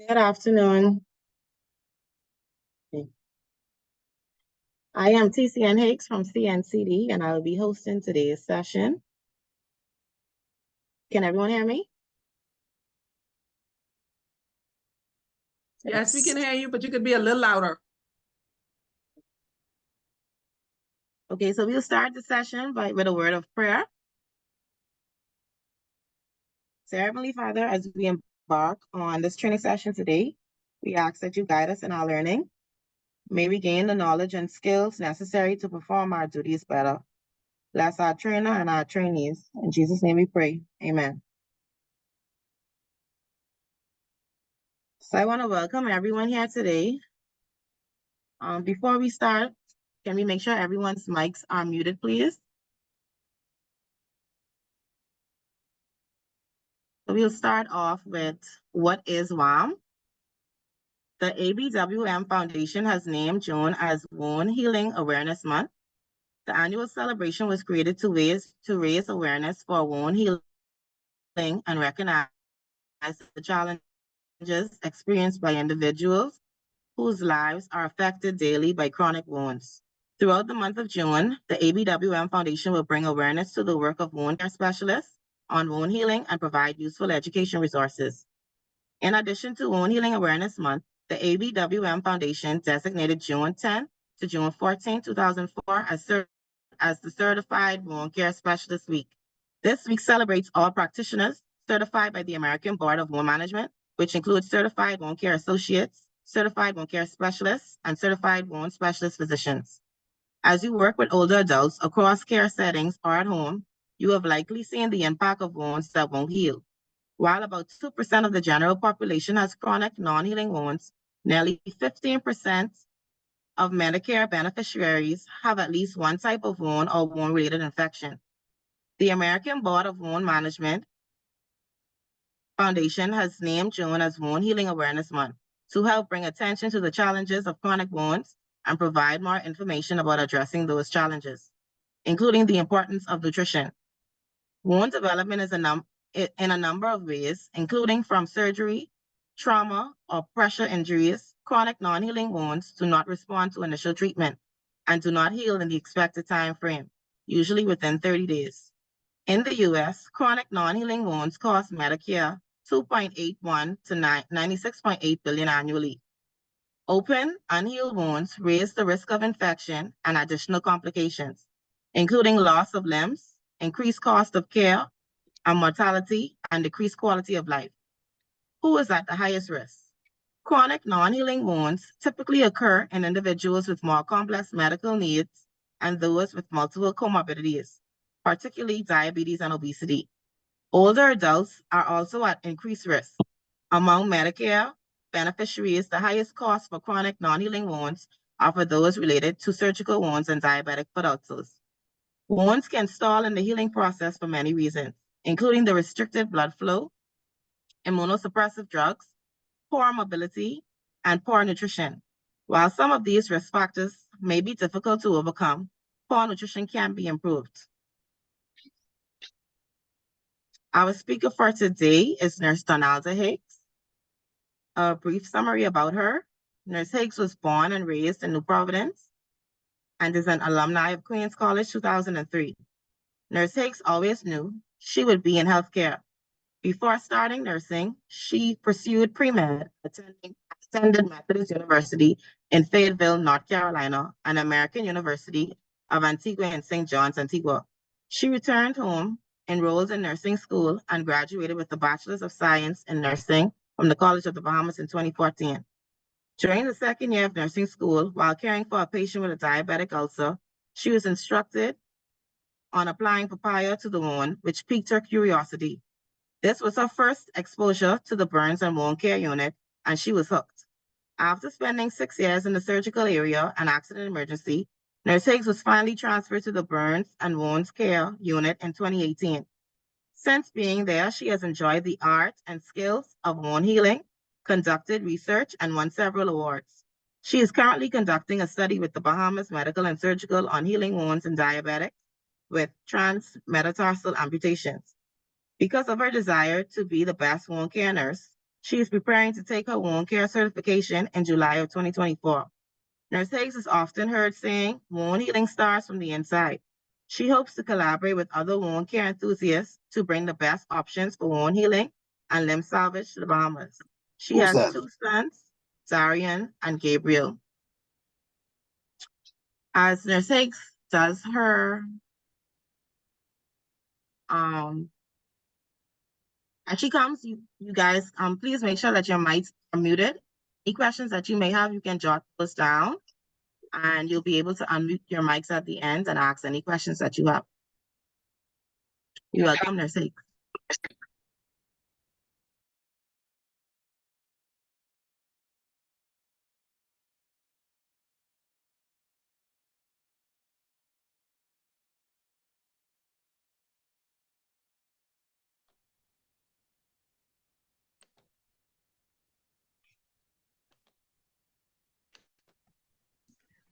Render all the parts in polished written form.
Good afternoon. I am TCN Higgs from CNCD, and I will be hosting today's session. Can everyone hear me? Yes, we can hear you, but you could be a little louder. Okay, so we'll start the session with a word of prayer. So, Heavenly Father, as we embark on this training session today, we ask that you guide us in our learning. May we gain the knowledge and skills necessary to perform our duties better. Bless our trainer and our trainees. In Jesus' name we pray. Amen. So I want to welcome everyone here today. Before we start, can we make sure everyone's mics are muted, please? So we'll start off with what is WHAM? The ABWM Foundation has named June as Wound Healing Awareness Month. The annual celebration was created to raise awareness for wound healing and recognize the challenges experienced by individuals whose lives are affected daily by chronic wounds. Throughout the month of June, the ABWM Foundation will bring awareness to the work of wound care specialists on wound healing and provide useful education resources. In addition to Wound Healing Awareness Month, the ABWM Foundation designated June 10 to June 14, 2004 as the Certified Wound Care Specialist Week. This week celebrates all practitioners certified by the American Board of Wound Management, which includes Certified Wound Care Associates, Certified Wound Care Specialists, and Certified Wound Specialist Physicians. As you work with older adults across care settings or at home, you have likely seen the impact of wounds that won't heal. While about 2% of the general population has chronic non-healing wounds, nearly 15% of Medicare beneficiaries have at least one type of wound or wound-related infection. The American Board of Wound Management Foundation has named June as Wound Healing Awareness Month to help bring attention to the challenges of chronic wounds and provide more information about addressing those challenges, including the importance of nutrition. Wound development is in a number of ways, including from surgery, trauma, or pressure injuries. Chronic non-healing wounds do not respond to initial treatment and do not heal in the expected time frame, usually within 30 days. In the U.S., chronic non-healing wounds cost Medicare $2.81 to $96.8 billion annually. Open, unhealed wounds raise the risk of infection and additional complications, including loss of limbs, increased cost of care, and mortality, and decreased quality of life. Who is at the highest risk? Chronic non-healing wounds typically occur in individuals with more complex medical needs and those with multiple comorbidities, particularly diabetes and obesity. Older adults are also at increased risk. Among Medicare beneficiaries, the highest cost for chronic non-healing wounds are for those related to surgical wounds and diabetic foot ulcers. Wounds can stall in the healing process for many reasons, including the restricted blood flow, immunosuppressive drugs, poor mobility, and poor nutrition. While some of these risk factors may be difficult to overcome, poor nutrition can be improved. Our speaker for today is Nurse Donalda Higgs. A brief summary about her. Nurse Higgs was born and raised in New Providence and is an alumni of Queens College 2003. Nurse Higgs always knew she would be in healthcare. Before starting nursing, she pursued pre-med, attended Methodist University in Fayetteville, North Carolina, and American University of Antigua and St. John's, Antigua. She returned home, enrolled in nursing school, and graduated with a Bachelor's of Science in Nursing from the College of the Bahamas in 2014. During the second year of nursing school, while caring for a patient with a diabetic ulcer, she was instructed on applying papaya to the wound, which piqued her curiosity. This was her first exposure to the burns and wound care unit, and she was hooked. After spending 6 years in the surgical area and accident emergency, Nurse Higgs was finally transferred to the burns and wounds care unit in 2018. Since being there, she has enjoyed the art and skills of wound healing, conducted research, and won several awards. She is currently conducting a study with the Bahamas Medical and Surgical on healing wounds in diabetics with transmetatarsal amputations. Because of her desire to be the best wound care nurse, She is preparing to take her wound care certification in July of 2024. Nurse Higgs is often heard saying, wound healing starts from the inside. She hopes to collaborate with other wound care enthusiasts to bring the best options for wound healing and limb salvage to the Bahamas. She Who's has that? 2 sons, Zarian and Gabriel. As Nurse Higgs does her and she comes, you guys, please make sure that your mics are muted. Any questions that you may have, you can jot those down, and you'll be able to unmute your mics at the end and ask any questions that you have. You're welcome, Nurse Higgs.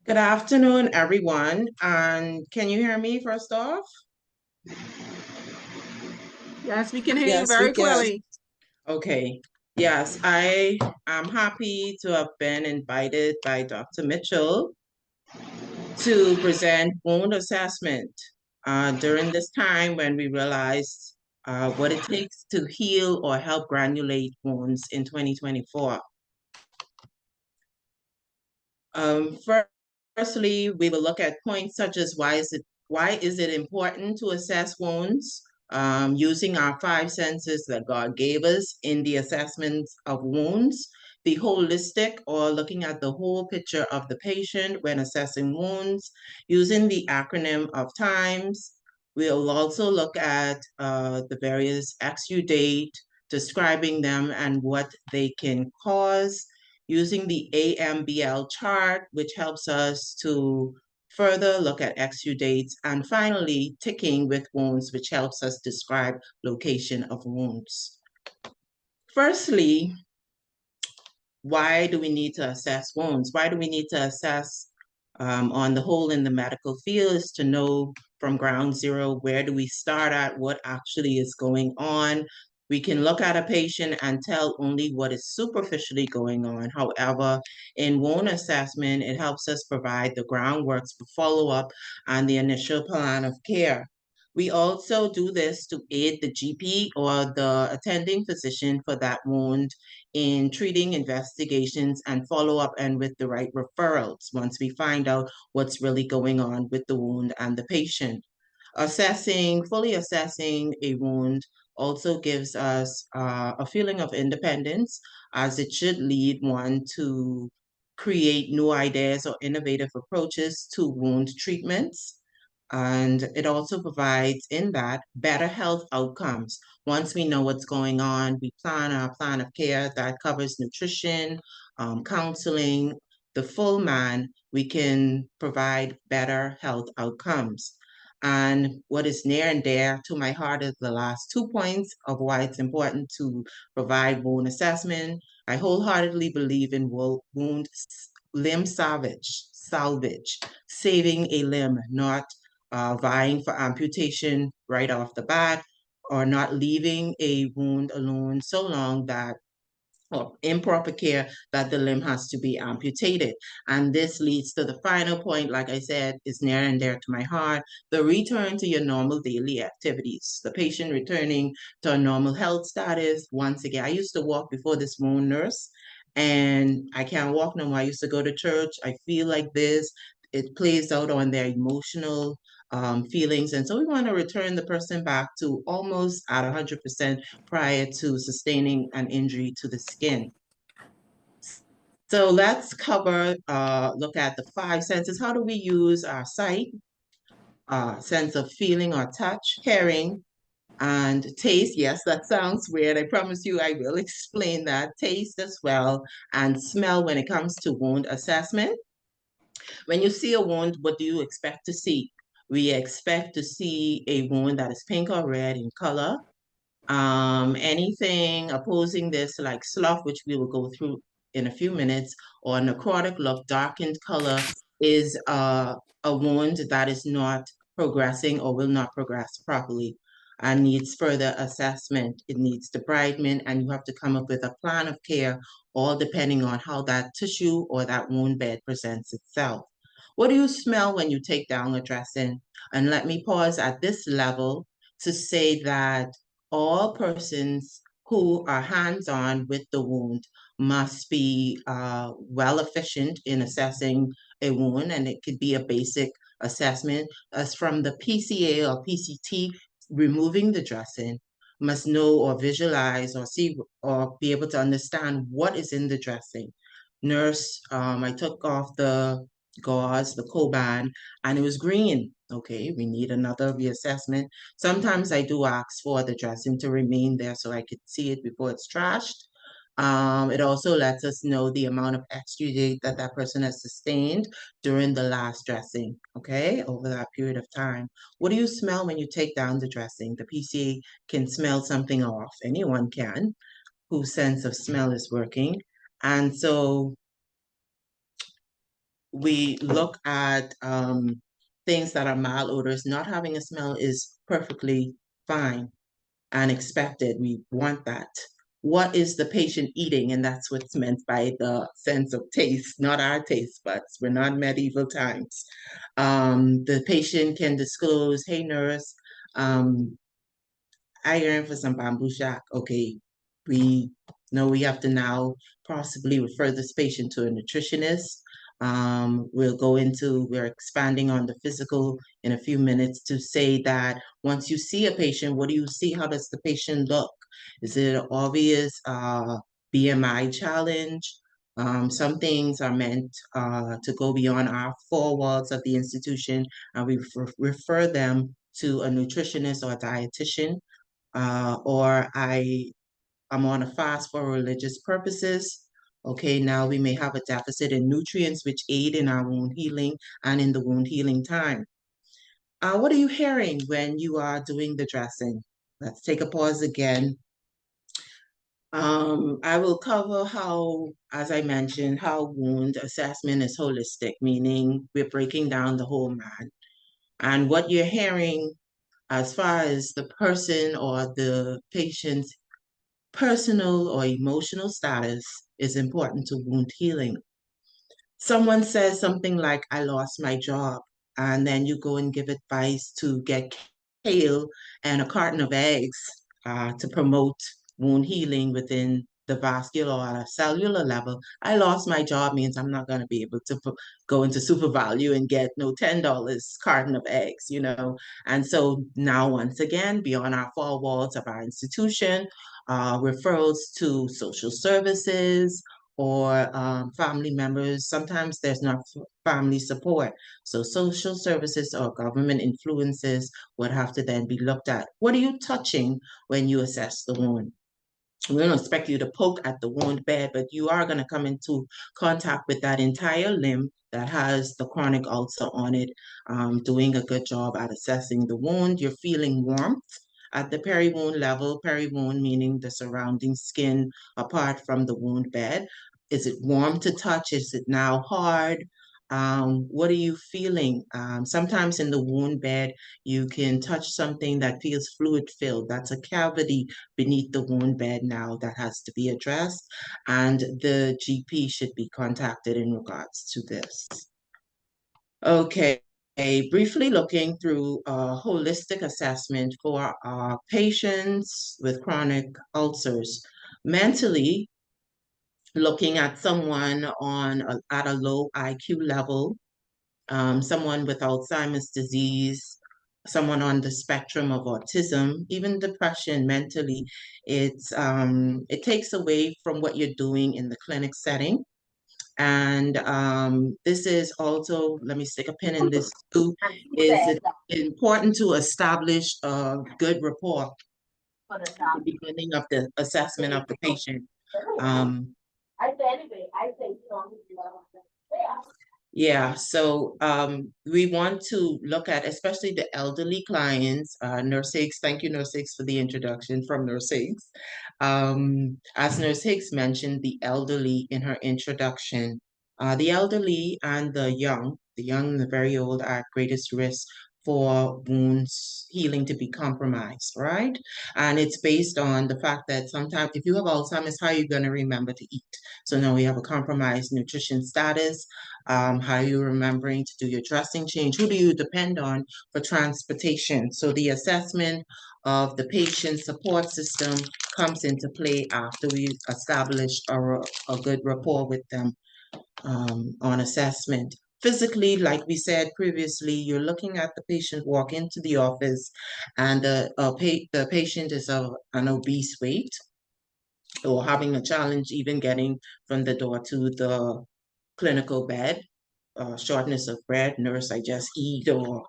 Good afternoon, everyone. And can you hear me first off? Yes, we can hear you Yes, we very can. clearly. Okay. Yes, I am happy to have been invited by Dr. Mitchell to present wound assessment during this time when we realized what it takes to heal or help granulate wounds in 2024. Firstly, we will look at points such as why is it important to assess wounds using our 5 senses that God gave us in the assessments of wounds, be holistic or looking at the whole picture of the patient when assessing wounds, using the acronym of TIMES. We'll also look at the various exudate, describing them and what they can cause, using the AMBL chart, which helps us to further look at exudates, and finally, ticking with wounds, which helps us describe location of wounds. Firstly, why do we need to assess wounds? Why do we need to assess on the whole in the medical field is to know from ground zero, where do we start at, what actually is going on. We can look at a patient and tell only what is superficially going on. However, in wound assessment, it helps us provide the groundwork for follow-up and the initial plan of care. We also do this to aid the GP or the attending physician for that wound in treating investigations and follow up and with the right referrals once we find out what's really going on with the wound and the patient. Fully assessing a wound also gives us a feeling of independence, as it should lead one to create new ideas or innovative approaches to wound treatments. And it also provides in that better health outcomes. Once we know what's going on, we plan our plan of care that covers nutrition, counseling, the full man, we can provide better health outcomes. And what is near and dear to my heart is the last 2 points of why it's important to provide wound assessment. I wholeheartedly believe in wound limb salvage, saving a limb, not vying for amputation right off the bat, or not leaving a wound alone so long that, or improper care, that the limb has to be amputated. And this leads to the final point, like I said, is near and dear to my heart, the return to your normal daily activities, the patient returning to a normal health status. Once again, I used to walk before this wound nurse, and I can't walk no more. I used to go to church. I feel like this. It plays out on their emotional feelings. And so we want to return the person back to almost at 100% prior to sustaining an injury to the skin. So let's look at the 5 senses. How do we use our sight, sense of feeling or touch, hearing, and taste? Yes, that sounds weird. I promise you I will explain that. Taste as well, and smell when it comes to wound assessment. When you see a wound, what do you expect to see? We expect to see a wound that is pink or red in color. Anything opposing this, like slough, which we will go through in a few minutes, or necrotic look, darkened color, is a wound that is not progressing or will not progress properly. and needs further assessment. It needs debridement, and you have to come up with a plan of care, all depending on how that tissue or that wound bed presents itself. What do you smell when you take down a dressing? And let me pause at this level to say that all persons who are hands-on with the wound must be well efficient in assessing a wound, and it could be a basic assessment as from the PCA or PCT removing the dressing, must know or visualize or see or be able to understand what is in the dressing. Nurse, I took off the gauze, the Coban, and it was green. Okay, we need another reassessment. Sometimes I do ask for the dressing to remain there so I could see it before it's trashed. It also lets us know the amount of exudate that that person has sustained during the last dressing, okay, over that period of time. What do you smell when you take down the dressing? The PCA can smell something off. Anyone can, whose sense of smell is working. And so we look at things that are malodorous. Not having a smell is perfectly fine and expected. We want that. What is the patient eating? And that's what's meant by the sense of taste, not our taste buds. We're not medieval times. The patient can disclose, hey, nurse, I yearn for some bamboo shack. Okay, we know we have to now possibly refer this patient to a nutritionist. We're expanding on the physical in a few minutes to say that once you see a patient, what do you see? How does the patient look? Is it an obvious BMI challenge? Some things are meant to go beyond our four walls of the institution, and we refer them to a nutritionist or a dietitian, or I'm on a fast for religious purposes. Okay, now we may have a deficit in nutrients which aid in our wound healing and in the wound healing time. What are you hearing when you are doing the dressing? Let's take a pause again. I will cover how, as I mentioned, how wound assessment is holistic, meaning we're breaking down the whole man. And what you're hearing as far as the person or the patient's personal or emotional status is important to wound healing. Someone says something like, I lost my job, and then you go and give advice to get kale and a carton of eggs to promote wound healing within the vascular or cellular level. I lost my job means I'm not going to be able to go into super value and get no $10 carton of eggs, you know. And so now, once again, beyond our four walls of our institution, referrals to social services, or family members. Sometimes there's not family support. So social services or government influences would have to then be looked at. What are you touching when you assess the wound? We don't expect you to poke at the wound bed, but you are going to come into contact with that entire limb that has the chronic ulcer on it, doing a good job at assessing the wound. You're feeling warmth at the peri-wound level, peri-wound meaning the surrounding skin apart from the wound bed. Is it warm to touch? Is it now hard? What are you feeling? Sometimes in the wound bed, you can touch something that feels fluid filled. That's a cavity beneath the wound bed now that has to be addressed, and the GP should be contacted in regards to this. Okay, briefly looking through a holistic assessment for patients with chronic ulcers. Mentally, looking at someone at a low IQ level, someone with Alzheimer's disease, someone on the spectrum of autism, even depression mentally, it takes away from what you're doing in the clinic setting. And this is also, let me stick a pin in this too, is it important to establish a good rapport at the beginning of the assessment of the patient. Um, Yeah, so we want to look at especially the elderly clients. Nurse Higgs, thank you, Nurse Higgs, for the introduction from Nurse Higgs. As Nurse Higgs mentioned, the elderly in her introduction, the elderly and the young and the very old are at greatest risk for wounds healing to be compromised, right? And it's based on the fact that sometimes if you have Alzheimer's, how are you going to remember to eat? So now we have a compromised nutrition status. How are you remembering to do your dressing change? Who do you depend on for transportation? So the assessment of the patient support system comes into play after we establish a good rapport with them on assessment. Physically, like we said previously, you're looking at the patient walk into the office and the patient is of an obese weight or having a challenge even getting from the door to the clinical bed, shortness of breath, nurse, I just eat, or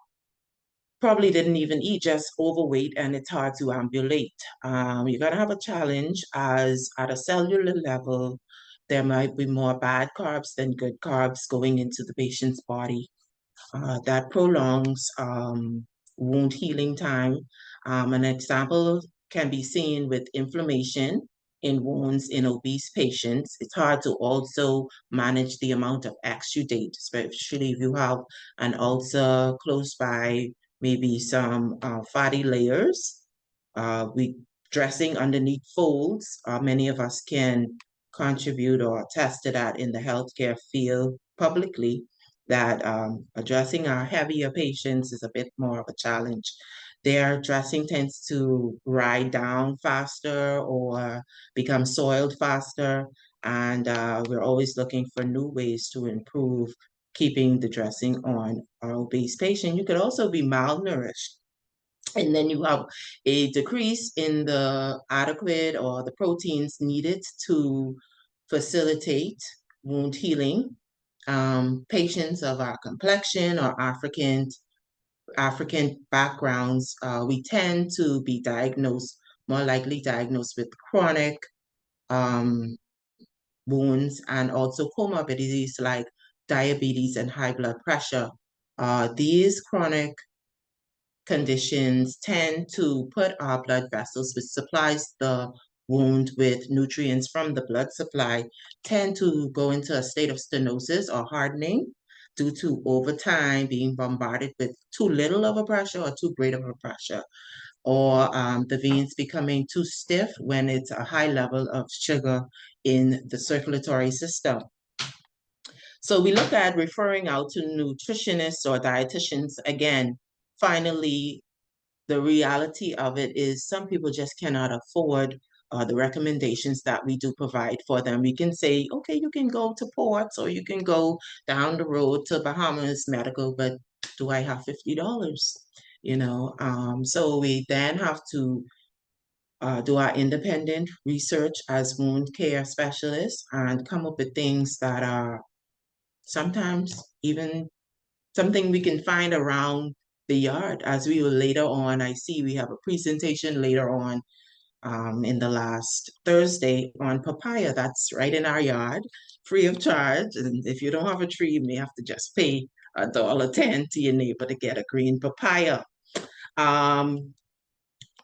probably didn't even eat, just overweight, and it's hard to ambulate. You're going to have a challenge as at a cellular level, there might be more bad carbs than good carbs going into the patient's body. That prolongs wound healing time. An example can be seen with inflammation in wounds in obese patients. It's hard to also manage the amount of exudate, especially if you have an ulcer close by, maybe some fatty layers. We dressing underneath folds. Many of us can contribute or attest to that in the healthcare field publicly, that addressing our heavier patients is a bit more of a challenge. Their dressing tends to ride down faster or become soiled faster, and we're always looking for new ways to improve keeping the dressing on our obese patient. You could also be malnourished, and then you have a decrease in the adequate or the proteins needed to facilitate wound healing. Patients of our complexion or African backgrounds, we tend to be more likely diagnosed with chronic um, wounds and also comorbidities like diabetes and high blood pressure. These chronic conditions tend to put our blood vessels, which supplies the wound with nutrients from the blood supply, tend to go into a state of stenosis or hardening due to over time being bombarded with too little of a pressure or too great of a pressure, or the veins becoming too stiff when it's a high level of sugar in the circulatory system. So we look at referring out to nutritionists or dietitians again. Finally, the reality of it is some people just cannot afford the recommendations that we do provide for them. We can say, okay, you can go to Ports or you can go down the road to Bahamas Medical, but do I have $50? So we then have to do our independent research as wound care specialists and come up with things that are sometimes even something we can find around the yard. As we will later on, I see we have a presentation later on in the last Thursday on papaya. That's right in our yard, free of charge. And if you don't have a tree, you may have to just pay $1.10 to your neighbor to get a green papaya.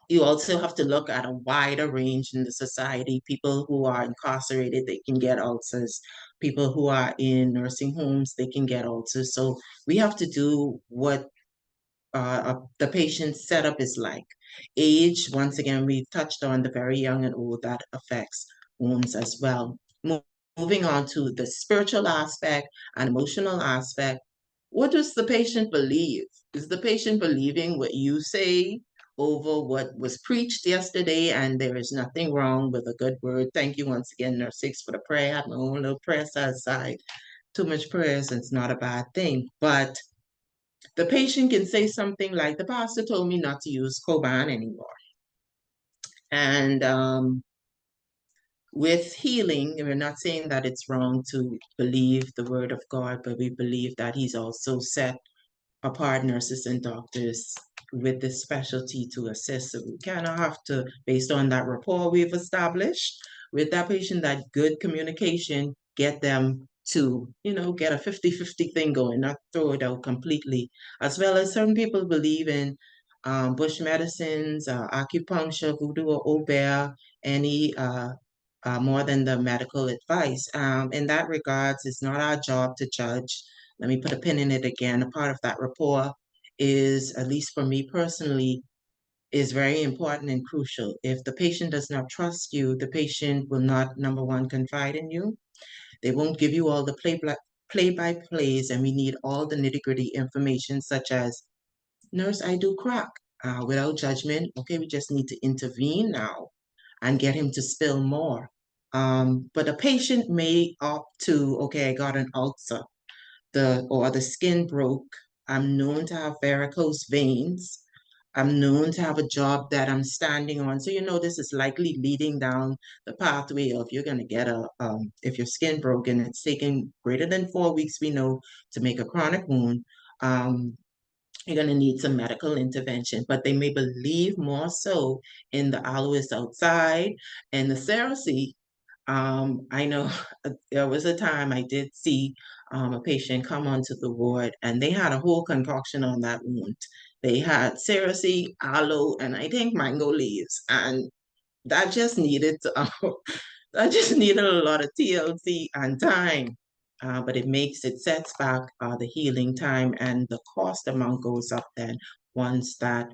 You also have to look at a wider range in the society. People who are incarcerated, they can get ulcers. People who are in nursing homes, they can get ulcers. So we have to do what the patient's setup is like. Age, once again, we've touched on the very young and old, that affects wounds as well. Moving on to the spiritual aspect and emotional aspect. What does the patient believe? Is the patient believing what you say over what was preached yesterday? And there is nothing wrong with a good word. Thank you once again, Nurse Higgs, for the prayer. I have my own little prayer set aside. Too much prayers, it's not a bad thing. But the patient can say something like, the pastor told me not to use Coban anymore. And with healing, we're not saying that it's wrong to believe the word of God, but we believe that he's also set apart nurses and doctors with this specialty to assist. So we kind of have to, based on that rapport we've established with that patient, that good communication, get them to, get a 50-50 thing going, not throw it out completely. As well as certain people believe in bush medicines, acupuncture, voodoo or Obeah, any more than the medical advice. In that regards, it's not our job to judge. Let me put a pin in it again. A part of that rapport is, at least for me personally, is very important and crucial. If the patient does not trust you, the patient will not, number one, confide in you. They won't give you all the play-by-plays, and we need all the nitty-gritty information, such as, nurse, I do crack, without judgment. Okay, we just need to intervene now and get him to spill more. But a patient may opt to, okay, I got an ulcer, or the skin broke. I'm known to have varicose veins. I'm known to have a job that I'm standing on. So, this is likely leading down the pathway of you're going to get if your skin broken, it's taking greater than 4 weeks, we know, to make a chronic wound. You're going to need some medical intervention, but they may believe more so in the aloes outside and the cerasee. I know there was a time I did see a patient come onto the ward, and they had a whole concoction on that wound. They had cerasee, aloe, and I think mango leaves, and that just needed that just needed a lot of TLC and time. But it sets back the healing time, and the cost amount goes up then once that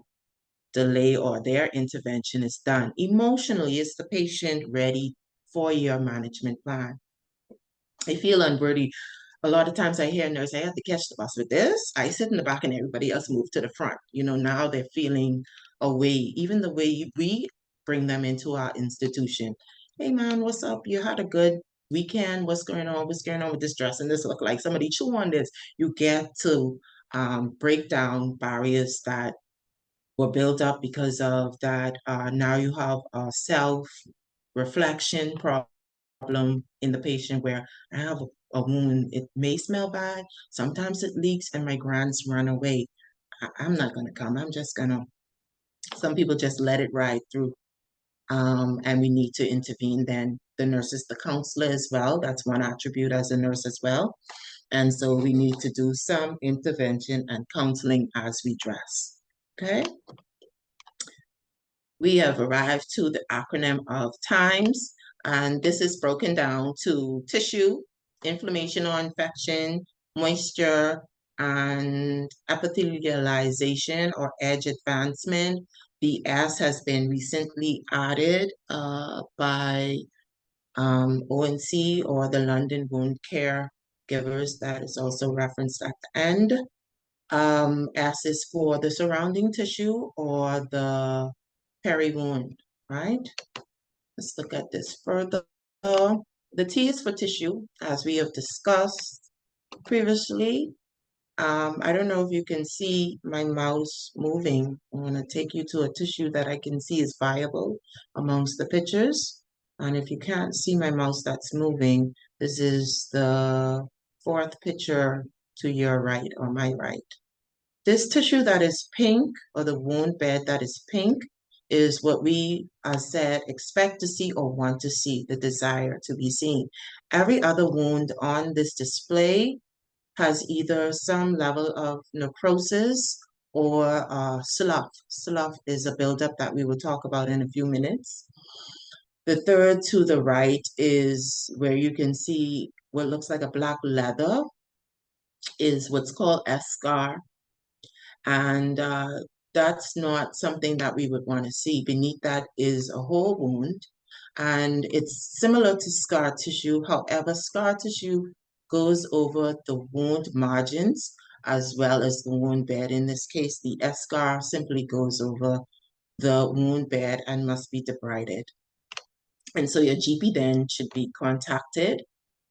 delay or their intervention is done. Emotionally, is the patient ready for your management plan? I feel unworthy. A lot of times I hear nurse, I had to catch the bus with this. I sit in the back and everybody else move to the front. Now they're feeling away, even the way we bring them into our institution. Hey man, what's up? You had a good weekend. What's going on? What's going on with this dress and this look like? Somebody chew on this. You get to break down barriers that were built up because of that. Now you have a self-reflection problem in the patient where I have a wound. It may smell bad. Sometimes it leaks and my grands run away. I'm not going to come. Some people just let it ride through. And we need to intervene then. The nurse is the counselor as well. That's one attribute as a nurse as well. And so we need to do some intervention and counseling as we dress. Okay? We have arrived to the acronym of TIMES, and this is broken down to tissue, inflammation or infection, moisture, and epithelialization or edge advancement. The S has been recently added by ONC, or the London Wound Care Givers. That is also referenced at the end. S is for the surrounding tissue or the peri-wound, right? Let's look at this further. The T is for tissue, as we have discussed previously. I don't know if you can see my mouse moving. I'm going to take you to a tissue that I can see is viable amongst the pictures. And if you can't see my mouse that's moving, this is the fourth picture to your right or my right. This tissue that is pink, or the wound bed that is pink, is what we, as said, expect to see or want to see, the desire to be seen. Every other wound on this display has either some level of necrosis or slough. Slough is a buildup that we will talk about in a few minutes. The third to the right is where you can see what looks like a black leather, is what's called eschar. And that's not something that we would want to see. Beneath that is a whole wound, and it's similar to scar tissue. However, scar tissue goes over the wound margins as well as the wound bed. In this case, the eschar simply goes over the wound bed and must be debrided. And so your GP then should be contacted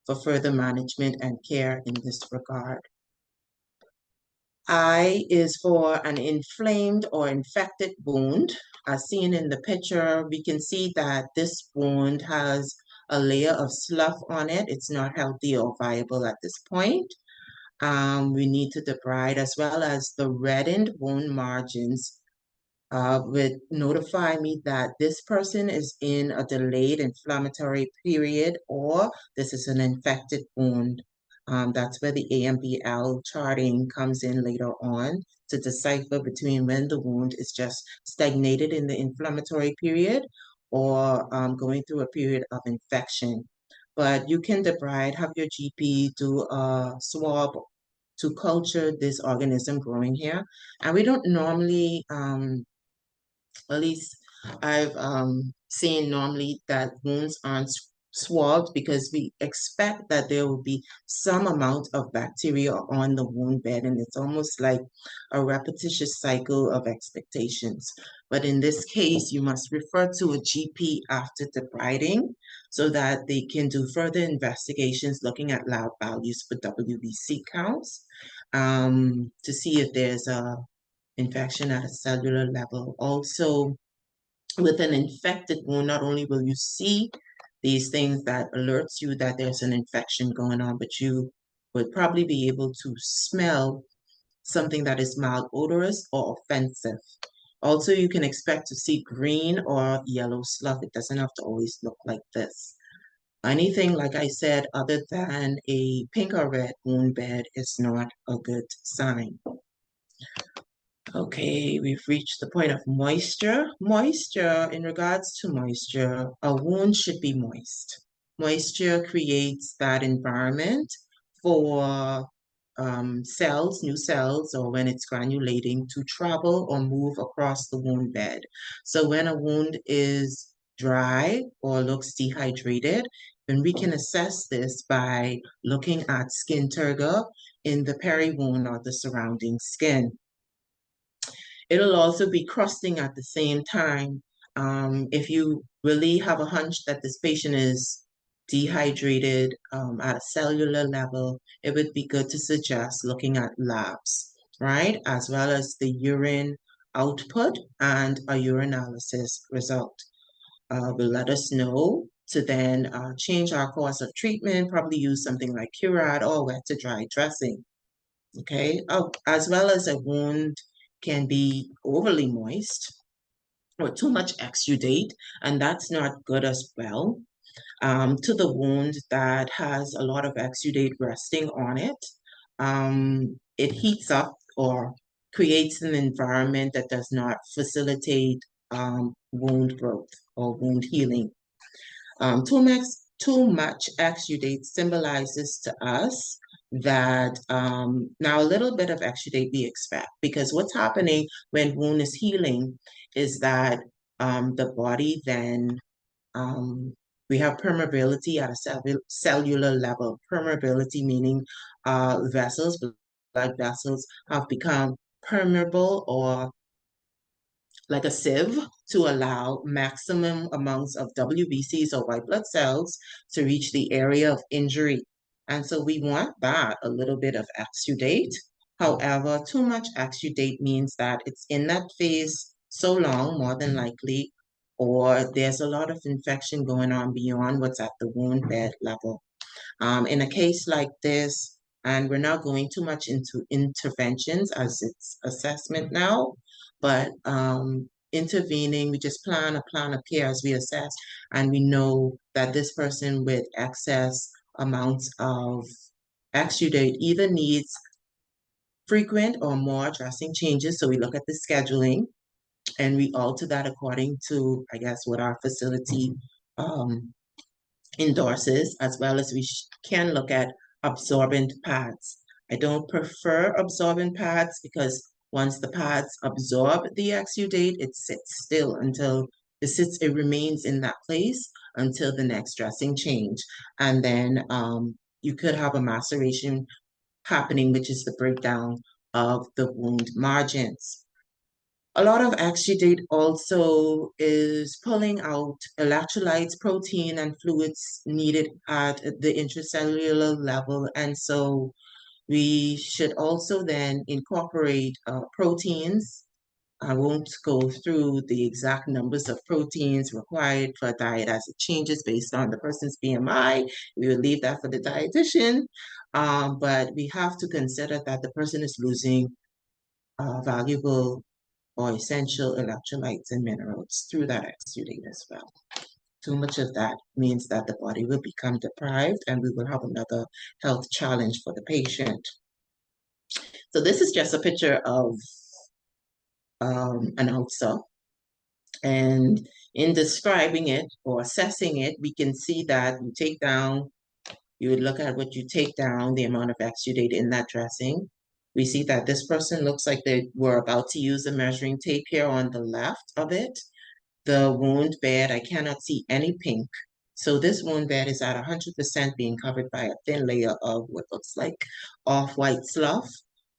for further management and care in this regard. I is for an inflamed or infected wound. As seen in the picture, we can see that this wound has a layer of slough on it. It's not healthy or viable at this point. We need to debride, as well as the reddened wound margins would notify me that this person is in a delayed inflammatory period, or this is an infected wound. That's where the AMBL charting comes in later on to decipher between when the wound is just stagnated in the inflammatory period or going through a period of infection. But you can debride, have your GP do a swab to culture this organism growing here. And we don't normally, at least I've seen normally that wounds aren't swabbed because we expect that there will be some amount of bacteria on the wound bed, and it's almost like a repetitious cycle of expectations. But in this case, you must refer to a GP after debriding so that they can do further investigations looking at lab values for WBC counts to see if there's a infection at a cellular level. Also, with an infected wound, not only will you see these things that alerts you that there's an infection going on, but you would probably be able to smell something that is malodorous or offensive. Also, you can expect to see green or yellow slough. It doesn't have to always look like this. Anything, like I said, other than a pink or red wound bed is not a good sign. Okay, we've reached the point of moisture. Moisture, in regards to moisture, a wound should be moist. Moisture creates that environment for cells, new cells, or when it's granulating to travel or move across the wound bed. So when a wound is dry or looks dehydrated, then we can assess this by looking at skin turgor in the peri-wound or the surrounding skin. It'll also be crusting at the same time. If you really have a hunch that this patient is dehydrated at a cellular level, it would be good to suggest looking at labs, right? As well as the urine output and a urinalysis result. Will let us know to then change our course of treatment, probably use something like Curad or wet to dry dressing. Okay, as well as a wound can be overly moist or too much exudate, and that's not good as well. To the wound that has a lot of exudate resting on it, it heats up or creates an environment that does not facilitate wound growth or wound healing. Too much exudate symbolizes to us that now a little bit of exudate we expect, because what's happening when wound is healing is that the body then we have permeability at a cellular level. Permeability meaning vessels, blood vessels have become permeable or like a sieve to allow maximum amounts of WBCs or white blood cells to reach the area of injury. And so we want that, a little bit of exudate. However, too much exudate means that it's in that phase so long, more than likely, or there's a lot of infection going on beyond what's at the wound bed level. In a case like this, and we're not going too much into interventions as it's assessment now, but intervening, we just plan a plan of care as we assess, and we know that this person with excess amounts of exudate either needs frequent or more dressing changes. So we look at the scheduling and we alter that according to, I guess, what our facility endorses, as well as we can look at absorbent pads. I don't prefer absorbent pads because once the pads absorb the exudate, it sits still until it remains in that place until the next dressing change. And then you could have a maceration happening, which is the breakdown of the wound margins. A lot of exudate also is pulling out electrolytes, protein, and fluids needed at the intracellular level. And so we should also then incorporate proteins. I won't go through the exact numbers of proteins required for a diet as it changes based on the person's BMI. We will leave that for the dietitian. But we have to consider that the person is losing valuable or essential electrolytes and minerals through that exudate as well. Too much of that means that the body will become deprived and we will have another health challenge for the patient. So this is just a picture of an ulcer. And in describing it or assessing it, we can see that we take down, You would look at what you take down, the amount of exudate in that dressing. We see that this person looks like they were about to use a measuring tape here on the left of it. The wound bed, I cannot see any pink. So this wound bed is at 100% being covered by a thin layer of what looks like off-white slough.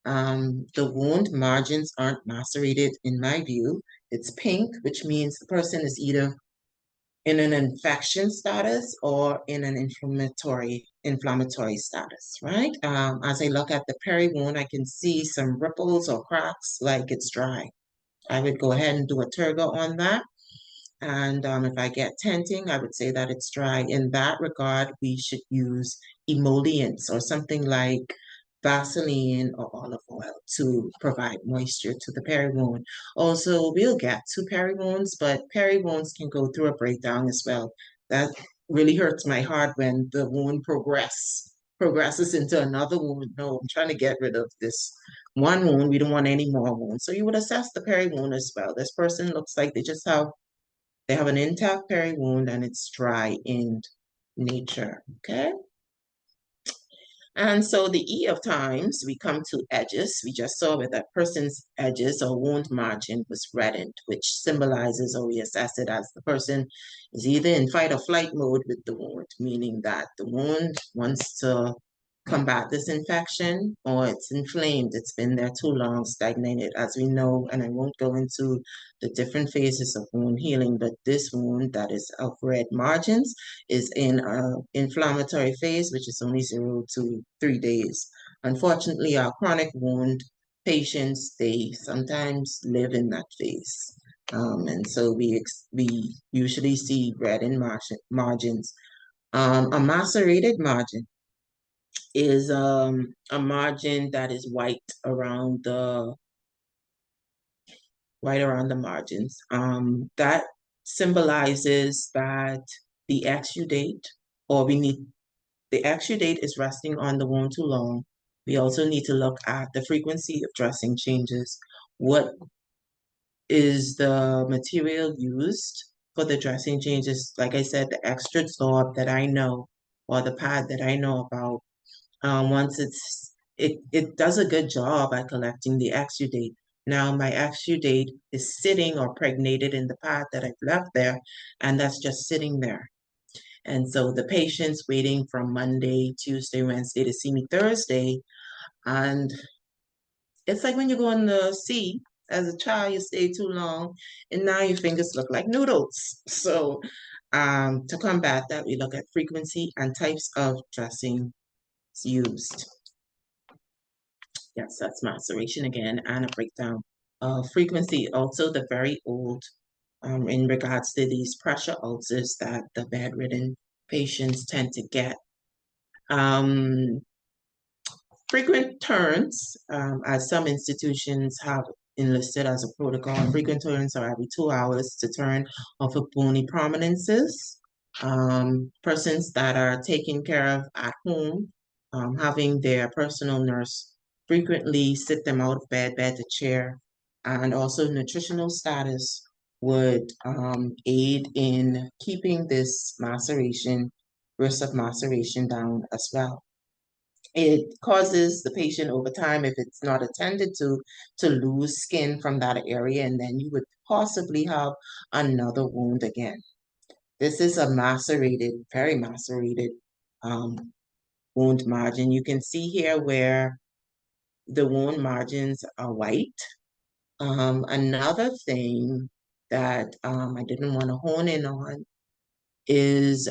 The wound margins aren't macerated in my view. It's pink, which means the person is either in an infection status or in an inflammatory status, right? As I look at the peri wound, I can see some ripples or cracks like it's dry. I would go ahead and do a turgo on that. And if I get tenting, I would say that it's dry. In that regard, we should use emollients or something like Vaseline or olive oil to provide moisture to the peri wound. Also, we'll get to peri wounds, but peri wounds can go through a breakdown as well. That really hurts my heart when the wound progresses into another wound. No, I'm trying to get rid of this one wound. We don't want any more wounds. So you would assess the peri wound as well. This person looks like they have an intact peri wound and it's dry in nature, okay? And so the E of times, we come to edges. We just saw that that person's edges or wound margin was reddened, which symbolizes, or we assess it as the person is either in fight or flight mode with the wound, meaning that the wound wants to combat this infection or it's inflamed, it's been there too long, stagnated, as we know, and I won't go into the different phases of wound healing, but this wound that is of red margins is in an inflammatory phase, which is only 0 to 3 days. Unfortunately, our chronic wound patients, they sometimes live in that phase. And so we usually see red in margins. A macerated margin is a margin that is white around the margins. That symbolizes that the exudate, or the exudate is resting on the wound too long. We also need to look at the frequency of dressing changes. What is the material used for the dressing changes? Like I said, the extra soap that I know, or the pad that I know about, once it does a good job at collecting the exudate. Now my exudate is sitting or pregnated in the pad that I've left there, and that's just sitting there. And so the patient's waiting from Monday, Tuesday, Wednesday to see me Thursday. And it's like when you go in the sea as a child, you stay too long, and now your fingers look like noodles. So to combat that, we look at frequency and types of dressing used. Yes, that's maceration again, and a breakdown of frequency. Also, the very old in regards to these pressure ulcers that the bedridden patients tend to get. Frequent turns, as some institutions have enlisted as a protocol, frequent turns are every 2 hours to turn of bony prominences. Persons that are taken care of at home, having their personal nurse frequently sit them out of bed to chair, and also nutritional status would aid in keeping this risk of maceration down as well. It causes the patient over time, if it's not attended to lose skin from that area, and then you would possibly have another wound again. This is a very macerated wound margin. You can see here where the wound margins are white. Another thing that I didn't want to hone in on is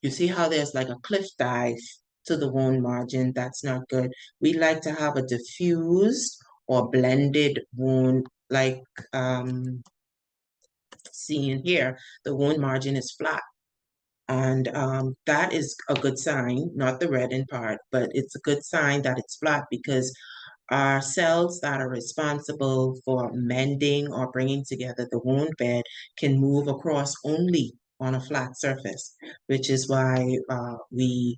you see how there's like a cliff dive to the wound margin. That's not good. We like to have a diffused or blended wound, like seen here. The wound margin is flat. And that is a good sign, not the reddened part, but it's a good sign that it's flat, because our cells that are responsible for mending or bringing together the wound bed can move across only on a flat surface, which is why we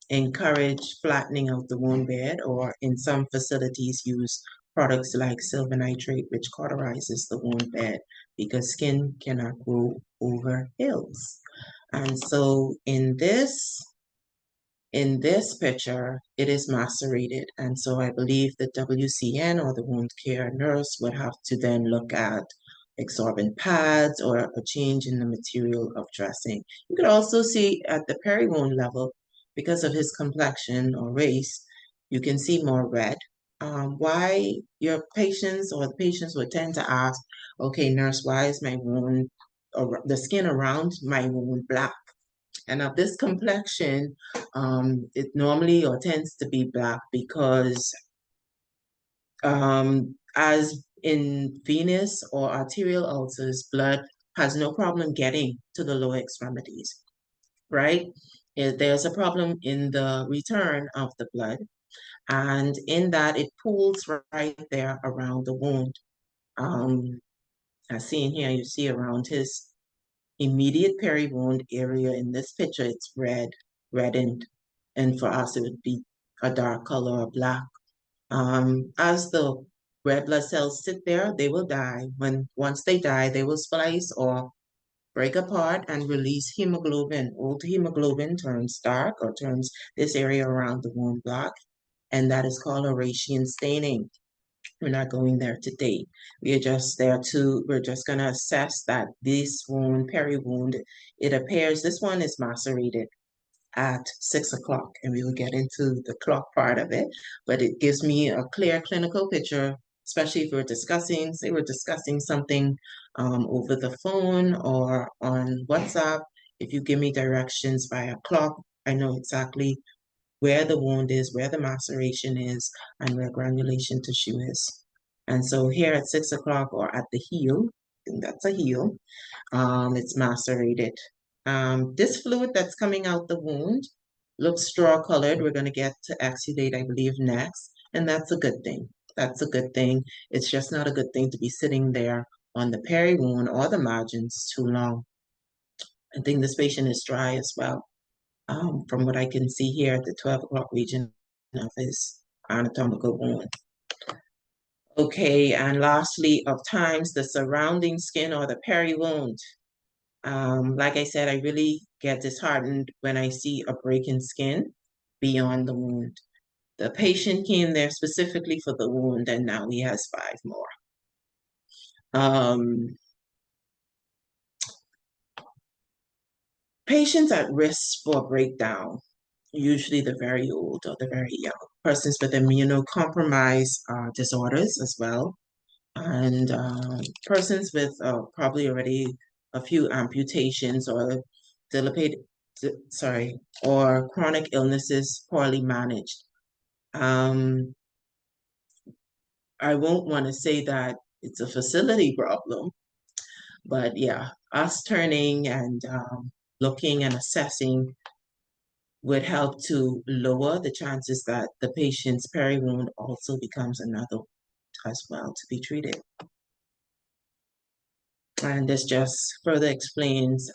encourage flattening of the wound bed, or in some facilities use products like silver nitrate, which cauterizes the wound bed, because skin cannot grow over hills. And so in this picture, it is macerated. And so I believe the WCN or the wound care nurse would have to then look at absorbent pads or a change in the material of dressing. You could also see at the peri-wound level, because of his complexion or race, you can see more red. Why your patients or the patients would tend to ask, okay, nurse, why is my wound or the skin around my wound black? And of this complexion, it normally or tends to be black because as in venous or arterial ulcers, blood has no problem getting to the lower extremities, right? There's a problem in the return of the blood, and in that it pools right there around the wound. As seen here, you see around his immediate peri-wound area in this picture, it's reddened. And for us, it would be a dark color or black. As the red blood cells sit there, they will die. Once they die, they will splice or break apart and release hemoglobin. Old hemoglobin turns dark or turns this area around the wound black, and that is called Eurasian staining. We're not going there today. We're just going to assess that this wound, peri-wound, it appears this one is macerated at 6 o'clock, and we will get into the clock part of it, but it gives me a clear clinical picture, especially if we're discussing something over the phone or on WhatsApp. If you give me directions by a clock, I know exactly where the wound is, where the maceration is, and where granulation tissue is. And so here at 6 o'clock or at the heel, I think that's a heel, it's macerated. This fluid that's coming out the wound looks straw colored. We're going to get to exudate, I believe, next, and that's a good thing. That's a good thing. It's just not a good thing to be sitting there on the peri wound or the margins too long. I think this patient is dry as well, from what I can see here at the 12 o'clock region of his anatomical wound. Okay, and lastly, of times, the surrounding skin or the peri wound. Like I said, I really get disheartened when I see a break in skin beyond the wound. The patient came there specifically for the wound, and now he has 5 more. Patients at risk for breakdown, usually the very old or the very young, persons with immunocompromised disorders as well, and persons with probably already a few amputations or dilapidated, or chronic illnesses poorly managed. I won't want to say that it's a facility problem, but yeah, us turning and looking and assessing would help to lower the chances that the patient's peri-wound also becomes another as well to be treated. And this just further explains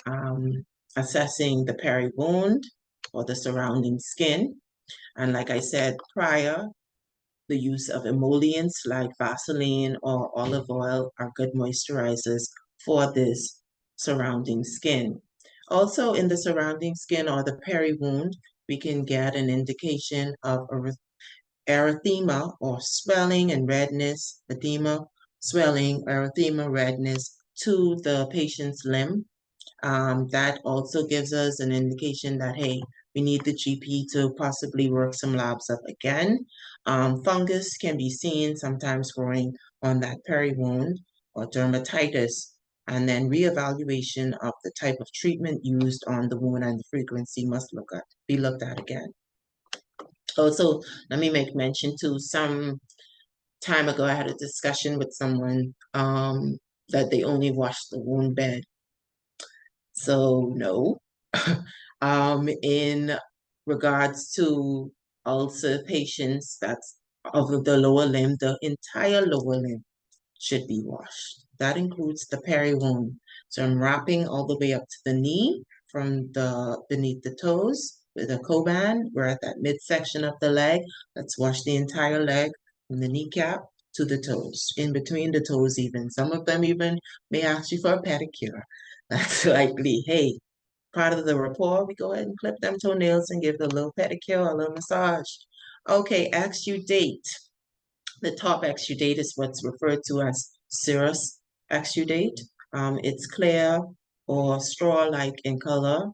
assessing the peri-wound or the surrounding skin. And like I said prior, the use of emollients like Vaseline or olive oil are good moisturizers for this surrounding skin. Also in the surrounding skin or the peri-wound, we can get an indication of erythema or swelling and redness, edema, swelling, erythema, redness to the patient's limb. That also gives us an indication that, hey, we need the GP to possibly work some labs up again. Fungus can be seen sometimes growing on that peri-wound or dermatitis, and then reevaluation of the type of treatment used on the wound and the frequency must be looked at again. Also, let me make mention to some time ago, I had a discussion with someone that they only washed the wound bed. So no. In regards to ulcer patients, that's of the lower limb, the entire lower limb should be washed. That includes the peri-wound. So I'm wrapping all the way up to the knee from the beneath the toes with a Coban. We're at that midsection of the leg. Let's wash the entire leg from the kneecap to the toes, in between the toes even. Some of them even may ask you for a pedicure. That's likely, hey, part of the rapport, we go ahead and clip them toenails and give them a little pedicure, a little massage. Okay, exudate. The top exudate is what's referred to as serous exudate. It's clear or straw-like in color.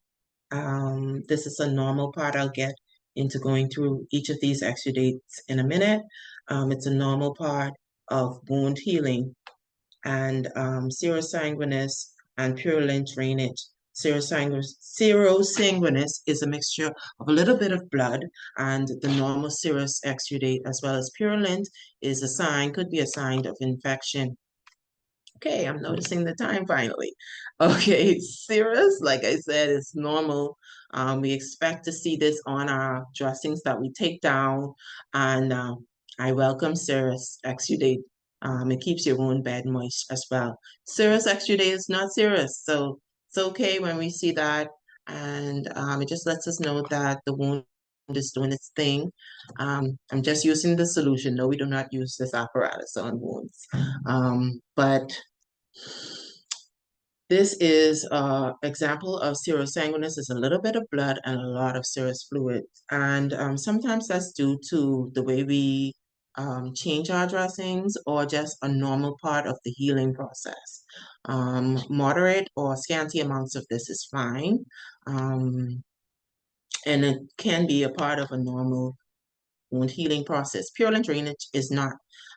This is a normal part. I'll get into going through each of these exudates in a minute. It's a normal part of wound healing. And serosanguinous and purulent drainage. Serosanguinous is a mixture of a little bit of blood and the normal serous exudate, as well as purulent is a sign, could be a sign of infection. Okay, I'm noticing the time finally. Okay, serous, like I said, is normal. We expect to see this on our dressings that we take down, and I welcome serous exudate. It keeps your wound bed moist as well. Serous exudate is not serous, so it's okay when we see that, and it just lets us know that the wound is doing its thing. I'm just using the solution. No, we do not use this apparatus on wounds. But this is an example of serosanguinous. It's a little bit of blood and a lot of serous fluid. And sometimes that's due to the way we change our dressings or just a normal part of the healing process. Moderate or scanty amounts of this is fine. And it can be a part of a normal wound healing process. Purulent drainage is not.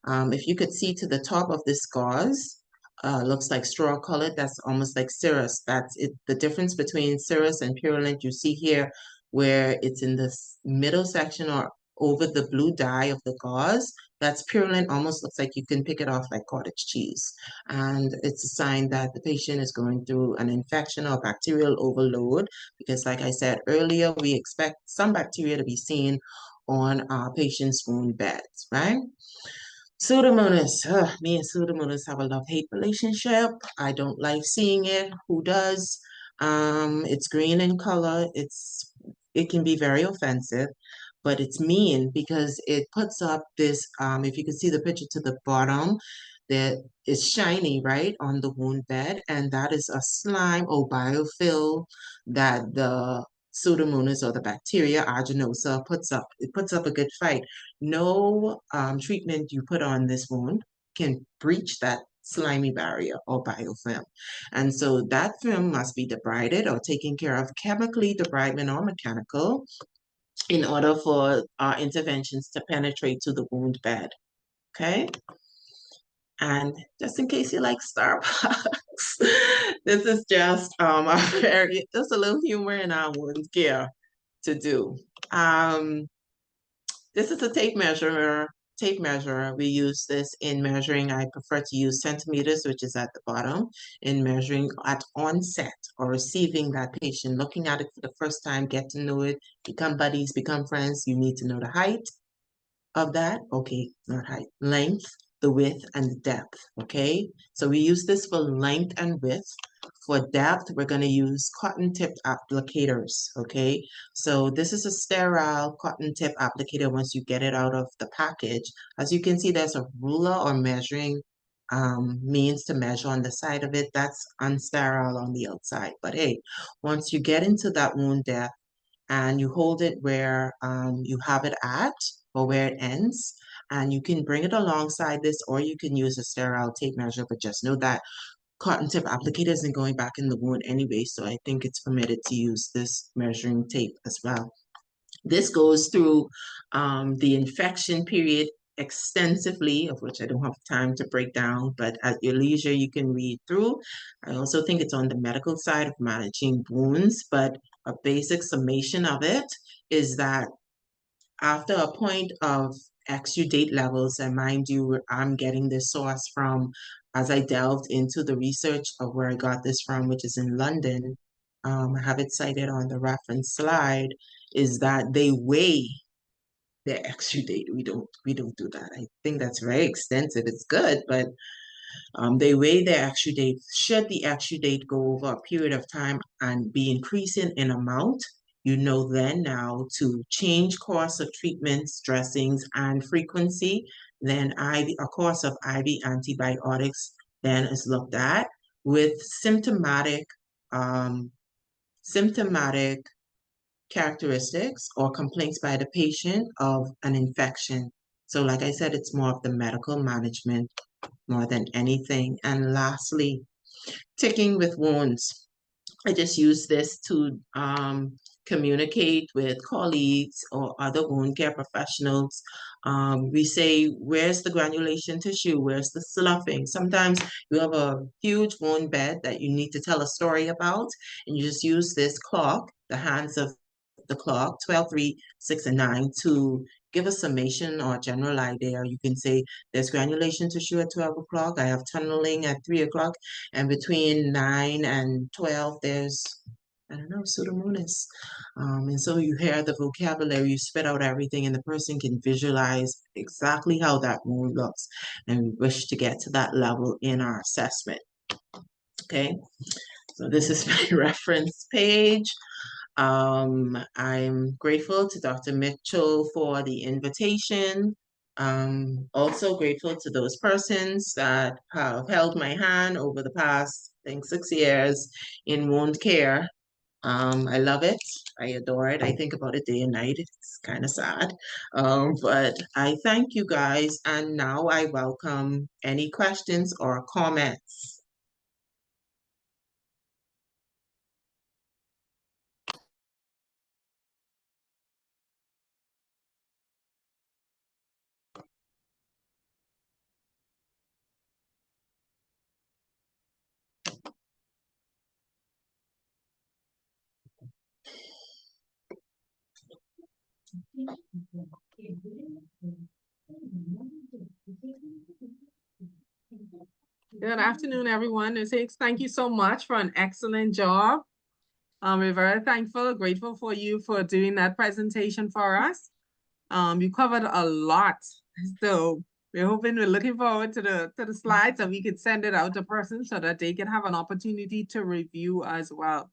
If you could see to the top of this gauze, looks like straw colored. That's almost like serous. That's it. The difference between serous and purulent you see here, where it's in this middle section or over the blue dye of the gauze. That's purulent. Almost looks like you can pick it off like cottage cheese, and it's a sign that the patient is going through an infection or bacterial overload. Because, like I said earlier, we expect some bacteria to be seen on our patient's wound beds, right? Pseudomonas. Me and Pseudomonas have a love-hate relationship. I don't like seeing it. Who does? It's green in color. It can be very offensive, but it's mean because it puts up this, if you can see the picture to the bottom, that is shiny, right, on the wound bed, and that is a slime or biofilm that the Pseudomonas or the bacteria aeruginosa puts up. It puts up a good fight. No treatment you put on this wound can breach that slimy barrier or biofilm. And so that film must be debrided or taken care of chemically, debridement or mechanical, in order for our interventions to penetrate to the wound bed. Okay? And just in case you like Starbucks, this is just just a little humor in our wound care to do. This is a tape measure. Tape measure. We use this in measuring. I prefer to use centimeters, which is at the bottom, in measuring at onset or receiving that patient, looking at it for the first time, get to know it, become buddies, become friends. You need to know the height of that. Okay, not height, length, the width, and the depth. Okay, so we use this for length and width. For depth, we're going to use cotton tip applicators. Okay, so this is a sterile cotton tip applicator once you get it out of the package. As you can see, there's a ruler or measuring means to measure on the side of it. That's unsterile on the outside. But hey, once you get into that wound depth and you hold it where you have it at or where it ends, and you can bring it alongside this, or you can use a sterile tape measure, but just know that cotton tip applicator isn't going back in the wound anyway, so I think it's permitted to use this measuring tape as well. This goes through the infection period extensively, of which I don't have time to break down, but at your leisure, you can read through. I also think it's on the medical side of managing wounds, but a basic summation of it is that after a point of exudate levels, and mind you, I'm getting this source from, as I delved into the research of where I got this from, which is in London, I have it cited on the reference slide, is that they weigh their exudate. We don't do that. I think that's very extensive. It's good, but they weigh their exudate. Should the exudate go over a period of time and be increasing in amount, you know then now to change course of treatments, dressings, and frequency. Then a course of IV antibiotics then is looked at with symptomatic symptomatic characteristics or complaints by the patient of an infection. So like I said, it's more of the medical management more than anything. And lastly, ticking with wounds. I just use this to communicate with colleagues or other wound care professionals. We say, where's the granulation tissue? Where's the sloughing? Sometimes you have a huge wound bed that you need to tell a story about, and you just use this clock, the hands of the clock, 12, 3, 6, and 9, to give a summation or a general idea. You can say there's granulation tissue at 12 o'clock, I have tunneling at 3 o'clock, and between 9 and 12, there's, I don't know, pseudomonas. And so you hear the vocabulary, you spit out everything, and the person can visualize exactly how that wound looks and wish to get to that level in our assessment. Okay, so this is my reference page. I'm grateful to Dr. Mitchell for the invitation. Also grateful to those persons that have held my hand over the past, I think, 6 years in wound care. I love it. I adore it. I think about it day and night. It's kind of sad. But I thank you guys. And now I welcome any questions or comments. Good afternoon, everyone. Ms. Higgs, thank you so much for an excellent job. We're very thankful, grateful for you for doing that presentation for us. You covered a lot, so we're looking forward to the slides, and we could send it out to person so that they can have an opportunity to review as well.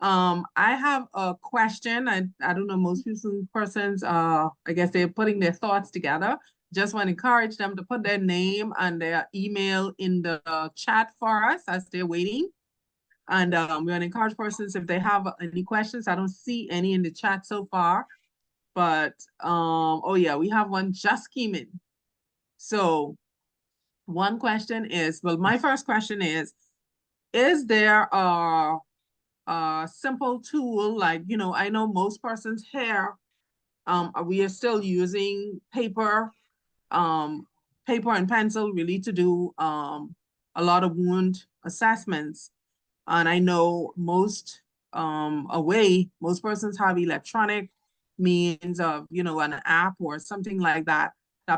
I have a question. I don't know, most persons, I guess they're putting their thoughts together. Just want to encourage them to put their name and their email in the chat for us as they're waiting. And we want to encourage persons if they have any questions. I don't see any in the chat so far, but oh yeah, we have one just came in. So one question is, well, my first question is there a simple tool, like, you know, I know most persons here, we are still using paper and pencil really to do a lot of wound assessments. And I know most persons have electronic means of, you know, an app or something like that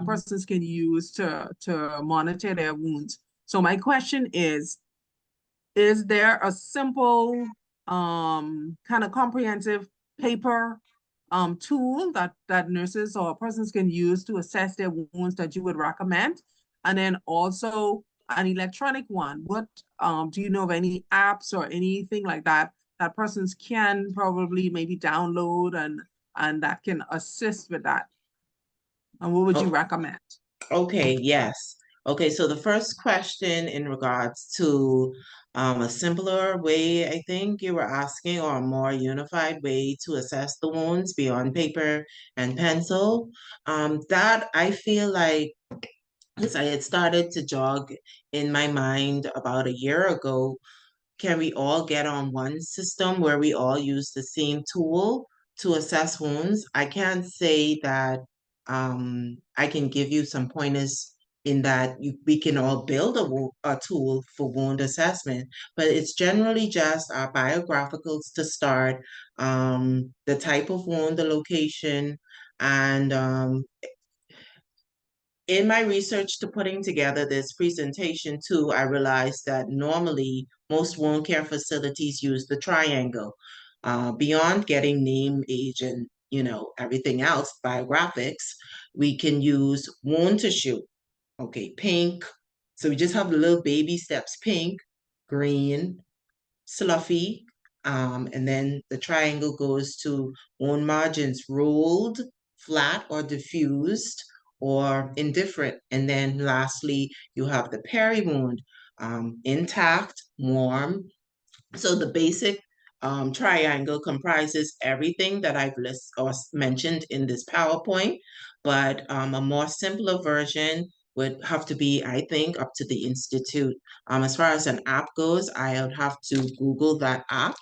persons can use to monitor their wounds. So my question is there a simple kind of comprehensive paper tool that nurses or persons can use to assess their wounds that you would recommend? And then also an electronic one. What do you know of any apps or anything like that that persons can probably maybe download and that can assist with that? And what would you recommend? Okay, yes. Okay, so the first question in regards to a simpler way, I think you were asking, or a more unified way to assess the wounds beyond paper and pencil. That I feel like, as I had started to jog in my mind about a year ago, can we all get on one system where we all use the same tool to assess wounds? I can't say that I can give you some pointers in that we can all build a tool for wound assessment, but it's generally just our biographicals to start, the type of wound, the location, and in my research to putting together this presentation too, I realized that normally most wound care facilities use the triangle. Beyond getting name, age, and everything else, biographics, we can use wound tissue. Okay, pink. So we just have the little baby steps: pink, green, sloughy, and then the triangle goes to wound margins: rolled, flat, or diffused, or indifferent. And then lastly, you have the peri wound, intact, warm. So the basic triangle comprises everything that I've mentioned in this PowerPoint, but a more simpler version would have to be, I think, up to the Institute. As far as an app goes, I would have to Google that app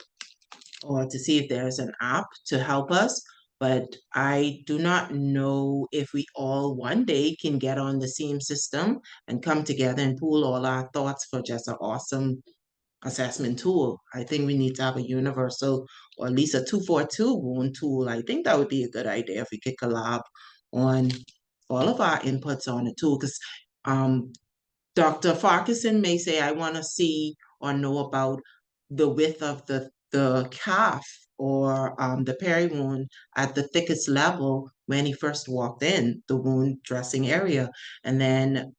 or to see if there's an app to help us. But I do not know if we all one day can get on the same system and come together and pool all our thoughts for just an awesome assessment tool. I think we need to have a universal or at least a 242 wound tool. I think that would be a good idea if we could collab on all of our inputs on the tool, because Dr. Farquharson may say, I want to see or know about the width of the calf or the peri wound at the thickest level when he first walked in the wound dressing area. And then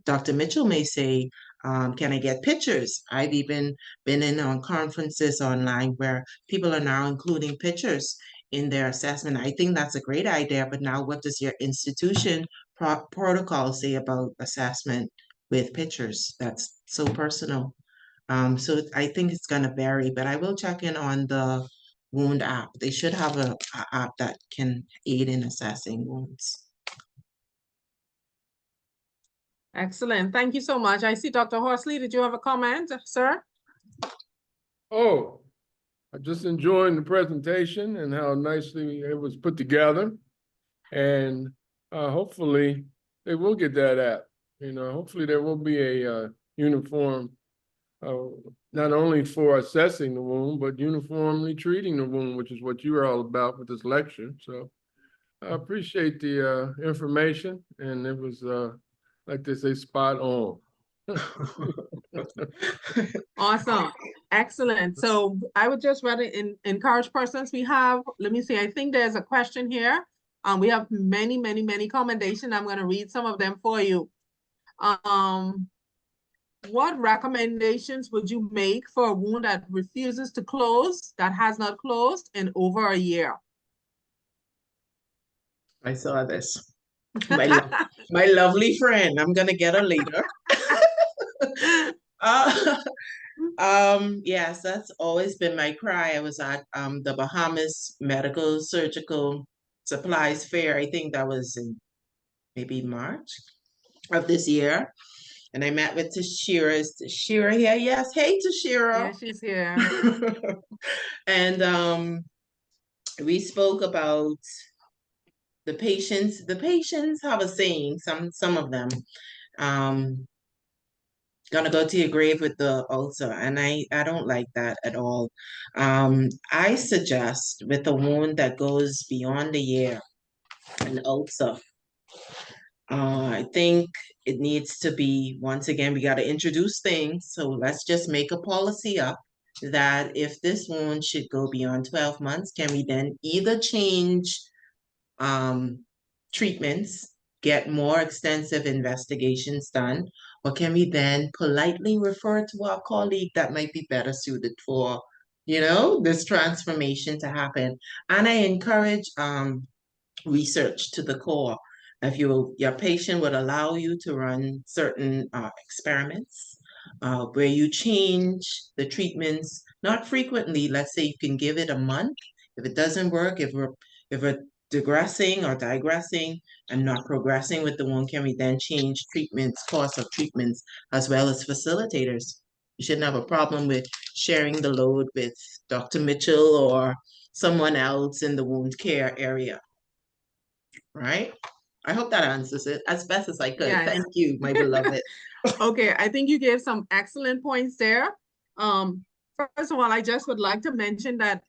Dr. Mitchell may say, can I get pictures? I've even been in on conferences online where people are now including pictures in their assessment. I think that's a great idea, but now what does your institution protocol say about assessment with pictures? That's so personal. So I think it's gonna vary, but I will check in on the wound app. They should have a app that can aid in assessing wounds. Excellent. Thank you so much. I see Dr. Horsley. Did you have a comment, sir? Oh, I just enjoyed the presentation and how nicely it was put together. And hopefully they will get that app. You know, hopefully there will be a uniform, not only for assessing the wound, but uniformly treating the wound, which is what you are all about with this lecture. So I appreciate the information, and it was, like they say, spot on. Awesome. Excellent. So I would just rather encourage persons. We have, let me see, I think there's a question here. We have many, many, many commendations. I'm going to read some of them for you. What recommendations would you make for a wound that refuses to close, that has not closed in over a year? I saw this. My lovely friend. I'm gonna get her later. Yes, that's always been my cry. I was at the Bahamas Medical Surgical Supplies Fair. I think that was in maybe March of this year. And I met with Tashira. Is Tashira here? Yes. Hey, Tashira. Yeah, she's here. And we spoke about the patients. The patients have a saying, some of them, gonna go to your grave with the ulcer, and I don't like that at all. I suggest with a wound that goes beyond a year, an ulcer, I think it needs to be, once again, we got to introduce things. So let's just make a policy up that if this wound should go beyond 12 months, can we then either change treatments, get more extensive investigations done, or can we then politely refer to our colleague that might be better suited for, this transformation to happen? And I encourage research to the core. If your patient would allow you to run certain experiments where you change the treatments, not frequently, let's say you can give it a month. If it doesn't work, if we're digressing or digressing and not progressing with the one, can we then change treatments, course of treatments, as well as facilitators? You shouldn't have a problem with sharing the load with Dr. Mitchell or someone else in the wound care area. Right? I hope that answers it as best as I could. Yes. Thank you, my beloved. Okay, I think you gave some excellent points there. First of all, I just would like to mention that,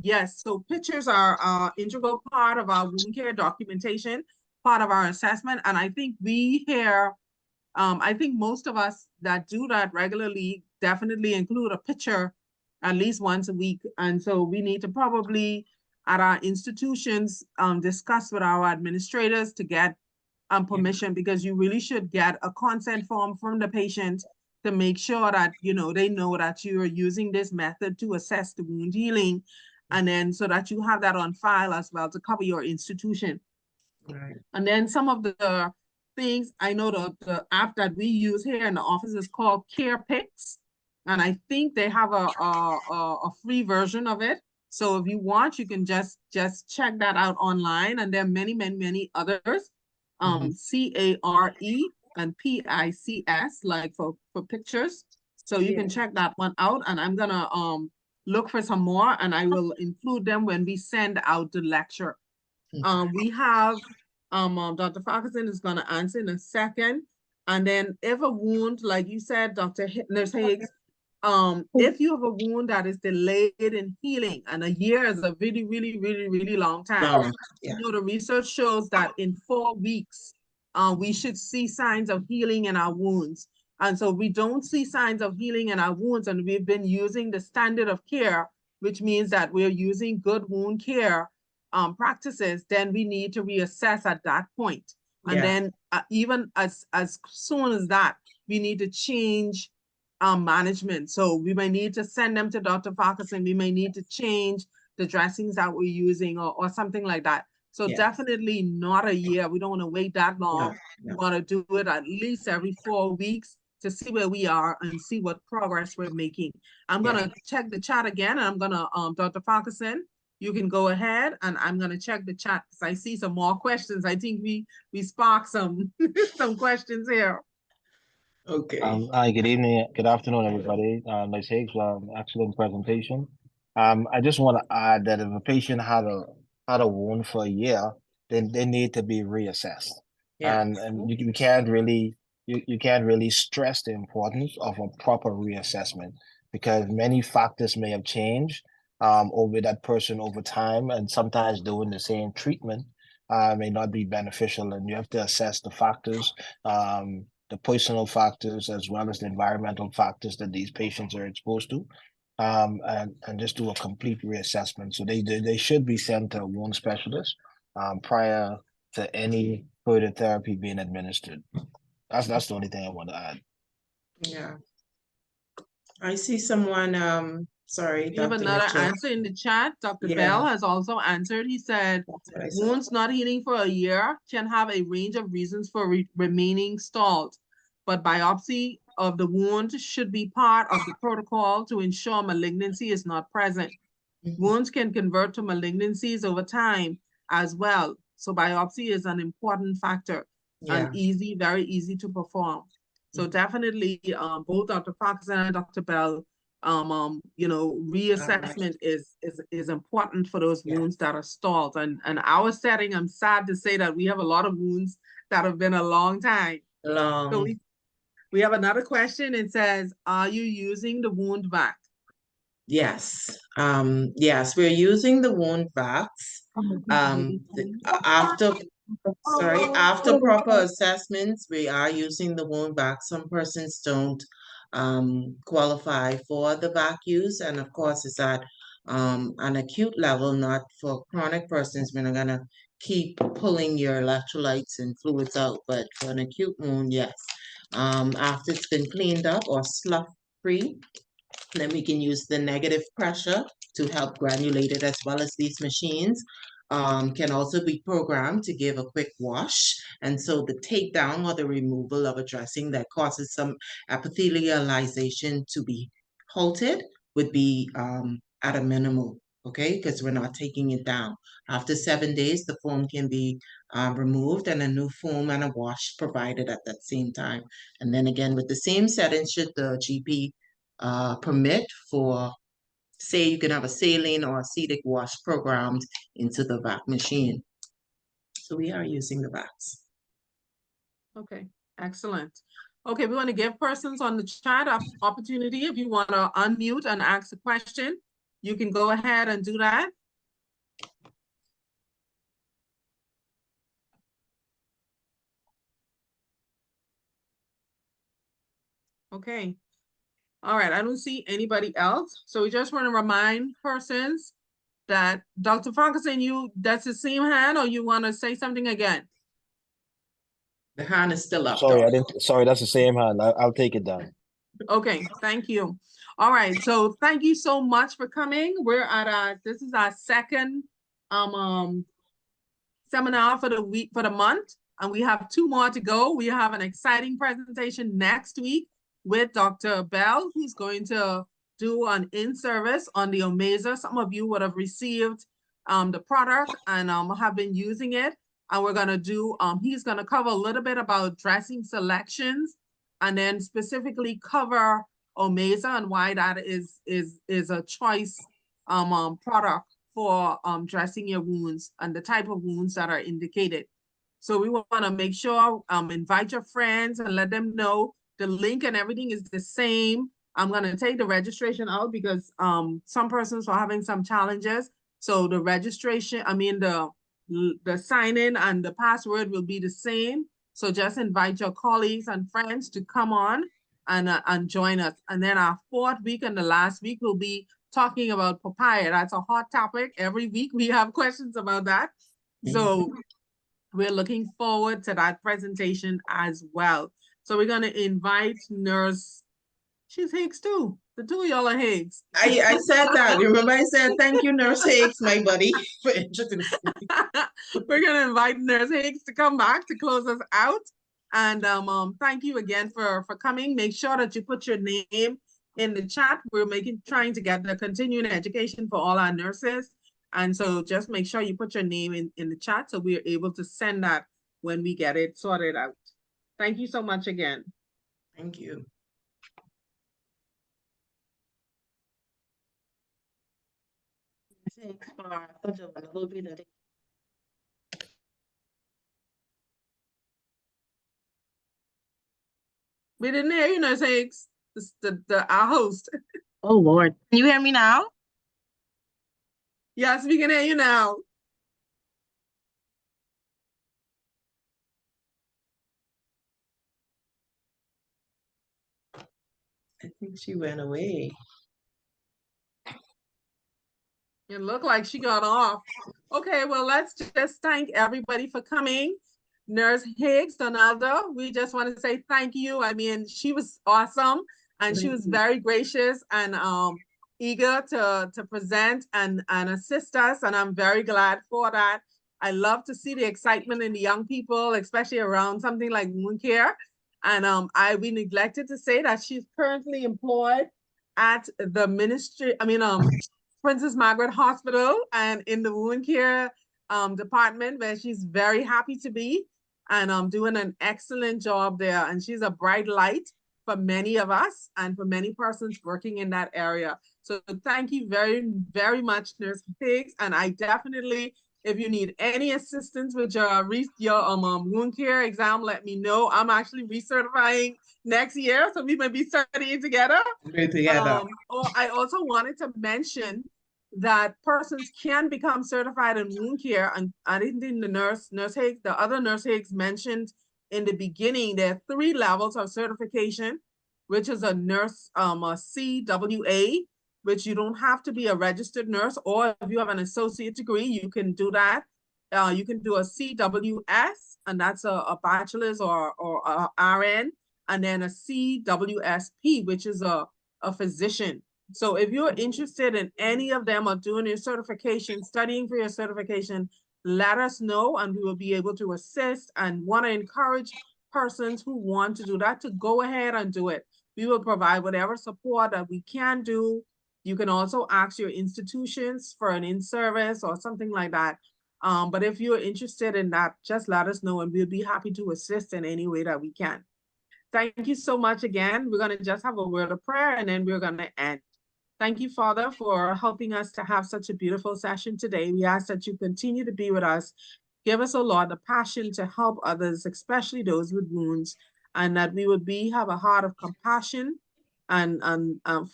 yes, so pictures are an integral part of our wound care documentation, part of our assessment. And I think we here, I think most of us that do that regularly definitely include a picture at least once a week. And so we need to probably at our institutions discuss with our administrators to get permission, because you really should get a consent form from the patient to make sure that, they know that you are using this method to assess the wound healing. And then so that you have that on file as well to cover your institution. Right. And then some of the things, I know the app that we use here in the office is called CarePix. And I think they have a free version of it. So if you want, you can just check that out online. And there are many others. CARE and PICS, like for pictures. So you can check that one out. And I'm gonna look for some more, and I will include them when we send out the lecture. We have Dr. Farquharson is gonna answer in a second. And then if a wound, like you said, Nurse Higgs, if you have a wound that is delayed in healing, and a year is a really long time. Yeah. You know, the research shows that in 4 weeks, we should see signs of healing in our wounds. And so we don't see signs of healing in our wounds, and we've been using the standard of care, which means that we're using good wound care practices, then we need to reassess at that point. And then even as soon as that, we need to change management. So we may need to send them to Dr. Farquharson. We may need to change the dressings that we're using or something like that. So definitely not a year. We don't want to wait that long. We want to do it at least every 4 weeks to see where we are and see what progress we're making. I'm going to check the chat again, and I'm going to, Dr. Farquharson, you can go ahead, and I'm going to check the chat because I see some more questions. I think we sparked some, some questions here. Okay. Hi, good evening, good afternoon, everybody. Ms. Higgs, excellent presentation. I just want to add that if a patient had a wound for a year, then they need to be reassessed. And you can't really you can't really stress the importance of a proper reassessment, because many factors may have changed over that person over time, and sometimes doing the same treatment may not be beneficial, and you have to assess the factors, the personal factors, as well as the environmental factors that these patients are exposed to, and just do a complete reassessment. So they should be sent to a wound specialist prior to any further therapy being administered. That's the only thing I want to add. Yeah. I see someone, sorry, We have Dr. another Mitchell. answer in the chat. Dr. Bell has also answered. He said, wounds not healing for a year can have a range of reasons for remaining stalled, but biopsy of the wound should be part of the protocol to ensure malignancy is not present. Wounds can convert to malignancies over time as well. So biopsy is an important factor and very easy to perform. So definitely both Dr. Farquharson and Dr. Bell, you know, reassessment is important for those wounds that are stalled. And our setting, I'm sad to say that we have a lot of wounds that have been a long time. So we have another question. It says, are you using the wound vac? Yes. Yes, we're using the wound vacs. After proper assessments, we are using the wound vac. Some persons don't qualify for the vac use, and of course it's at an acute level, not for chronic persons. We're not gonna keep pulling your electrolytes and fluids out, but for an acute wound, yes. After it's been cleaned up or slough free, then we can use the negative pressure to help granulate it, as well as these machines can also be programmed to give a quick wash. And so the takedown or the removal of a dressing that causes some epithelialization to be halted would be at a minimal, okay? Because we're not taking it down. After 7 days, the foam can be removed and a new foam and a wash provided at that same time. And then again, with the same settings, should the GP permit for, say, you can have a saline or acetic wash programmed into the vac machine. So we are using the vacs. Okay, excellent. Okay, we want to give persons on the chat opportunity. If you want to unmute and ask a question, you can go ahead and do that. Okay. All right, I don't see anybody else. So we just want to remind persons that Dr. Farquharson, that's the same hand, or you want to say something again? The hand is still up. Sorry, sorry, that's the same hand. I'll take it down. Okay, thank you. All right, so thank you so much for coming. We're at this is our second seminar for the month, and we have 2 more to go. We have an exciting presentation next week with Dr. Bell, who's going to do an in-service on the Omeza. Some of you would have received the product and have been using it. And we're gonna do, he's gonna cover a little bit about dressing selections and then specifically cover Omeza and why that is a choice product for dressing your wounds and the type of wounds that are indicated. So we want to make sure invite your friends and let them know the link and everything is the same. I'm going to take the registration out because some persons are having some challenges. So the registration, I mean the sign in and the password will be the same. So just invite your colleagues and friends to come on and join us. And then our fourth week and the last week will be talking about papaya. That's a hot topic. Every week we have questions about that. So we're looking forward to that presentation as well. So we're going to invite Nurse, she's Higgs too. The two of y'all are Higgs. I said that. Remember I said, thank you, Nurse Higgs, my buddy, for introducing me. We're going to invite Nurse Higgs to come back to close us out. And thank you again for coming. Make sure that you put your name in the chat. We're trying to get the continuing education for all our nurses. And so just make sure you put your name in the chat so we're able to send that when we get it sorted out. Thank you so much again. Thank you. We didn't hear you, Nurse Higgs, our host. Oh, Lord. Can you hear me now? Yes, we can hear you now. I think she went away. It looked like she got off. Okay, well, let's just thank everybody for coming. Nurse Higgs, Donalda, we just want to say thank you. I mean, she was awesome and she was very gracious and eager to present and assist us. And I'm very glad for that. I love to see the excitement in the young people, especially around something like wound care. And we neglected to say that she's currently employed at the ministry, Princess Margaret Hospital and in the wound care department where she's very happy to be and doing an excellent job there. And she's a bright light for many of us and for many persons working in that area. So thank you very, very much, Nurse Higgs. And I definitely, if you need any assistance with your wound care exam, let me know. I'm actually recertifying next year, so we may be studying together. I also wanted to mention that persons can become certified in wound care, and I didn't think the other Nurse Higgs mentioned in the beginning, there are 3 levels of certification, which is a nurse, a CWA, which you don't have to be a registered nurse, or if you have an associate degree, you can do that. You can do a CWS, and that's a bachelor's or a RN, and then a CWSP, which is a physician. So if you're interested in any of them or doing your certification, studying for your certification, let us know and we will be able to assist and want to encourage persons who want to do that to go ahead and do it. We will provide whatever support that we can do. You can also ask your institutions for an in-service or something like that. But if you're interested in that, just let us know and we'll be happy to assist in any way that we can. Thank you so much again. We're going to just have a word of prayer and then we're going to end. Thank you, Father, for helping us to have such a beautiful session today. We ask that you continue to be with us. Give us, oh Lord, the passion to help others, especially those with wounds, and that we would have a heart of compassion and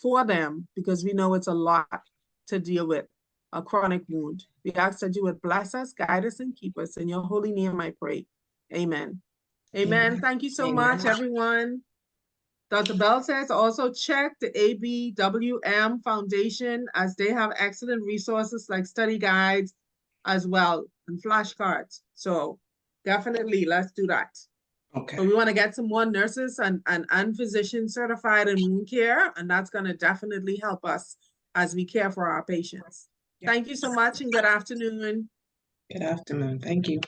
for them, because we know it's a lot to deal with, a chronic wound. We ask that you would bless us, guide us, and keep us. In your holy name, I pray. Amen. Amen. Thank you so much, everyone. Dr. Bell says also check the ABWM Foundation, as they have excellent resources like study guides as well and flashcards. So definitely let's do that. Okay. So we want to get some more nurses and physicians certified in wound care, and that's going to definitely help us as we care for our patients. Thank you so much and good afternoon. Good afternoon. Thank you.